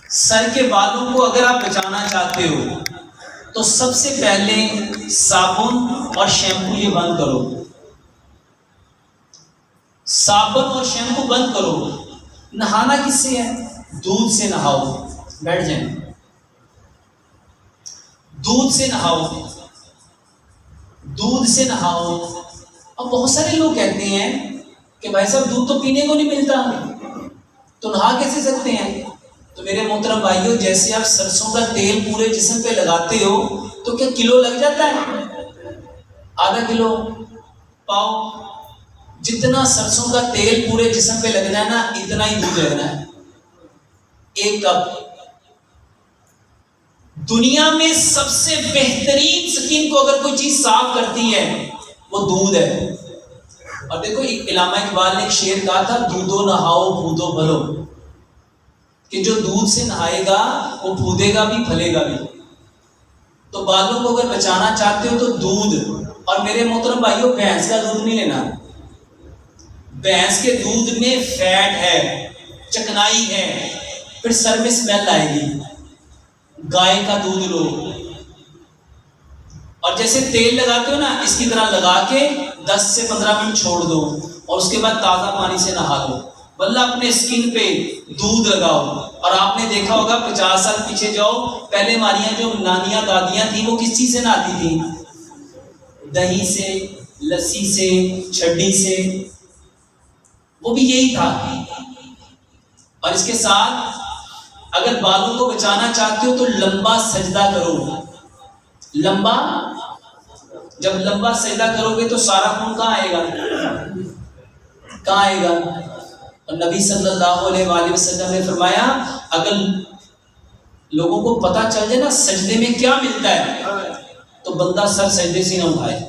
سر کے بالوں کو اگر آپ بچانا چاہتے ہو تو سب سے پہلے صابن اور شیمپو یہ بند کرو. صابن اور شیمپو بند کرو. نہانا کس سے ہے؟ دودھ سے نہاؤ. بیٹھ جائیں. دودھ سے نہاؤ. دودھ سے نہاؤ. اب بہت سارے لوگ کہتے ہیں کہ بھائی صاحب دودھ تو پینے کو نہیں ملتا تو نہا کیسے سکتے ہیں؟ تو میرے محترم بھائیوں، جیسے آپ سرسوں کا تیل پورے جسم پہ لگاتے ہو تو کیا کلو لگ جاتا ہے؟ آدھا کلو، پاؤ. جتنا سرسوں کا تیل پورے جسم پہ لگنا ہے نا، اتنا ہی دودھ لگنا ہے. 1 کپ. دنیا میں سب سے بہترین سکین کو اگر کوئی چیز صاف کرتی ہے وہ دودھ ہے. اور دیکھو علامہ اقبال نے ایک شعر کہا تھا، دودھو نہاؤ پھودو بھلو، کہ جو دودھ سے نہائے گا وہ پھودے گا بھی پھلے گا بھی. تو بالوں کو اگر بچانا چاہتے ہو تو دودھ. اور میرے محترم بھائیوں، بھینس کا دودھ نہیں لینا. بھینس کے دودھ میں فیٹ ہے، چکنائی ہے، پھر سر میں اسمیل آئے گی. گائے کا دودھ لو. اور جیسے تیل لگاتے ہو نا، اس کی طرح لگا کے 10 سے 15 منٹ چھوڑ دو اور اس کے بعد تازہ پانی سے نہا دو. واللہ اپنے اسکن پہ دودھ لگاؤ. اور آپ نے دیکھا ہوگا 50 سال پیچھے جاؤ، پہلے ہماری جو نانیاں دادیاں تھیں وہ کس چیز سے نہاتی تھیں؟ دہی سے، لسی سے، چھڈی سے. وہ بھی یہی تھا. اور اس کے ساتھ اگر بالوں کو بچانا چاہتے ہو تو لمبا سجدہ کرو. لمبا، جب لمبا سجدہ کرو گے تو سارا خون کہاں آئے گا؟ کہاں آئے گا؟ اور نبی صلی اللہ علیہ وآلہ وسلم نے فرمایا، اگر لوگوں کو پتہ چل جائے نا سجدے میں کیا ملتا ہے تو بندہ سر سجدے سے نہ اٹھائے.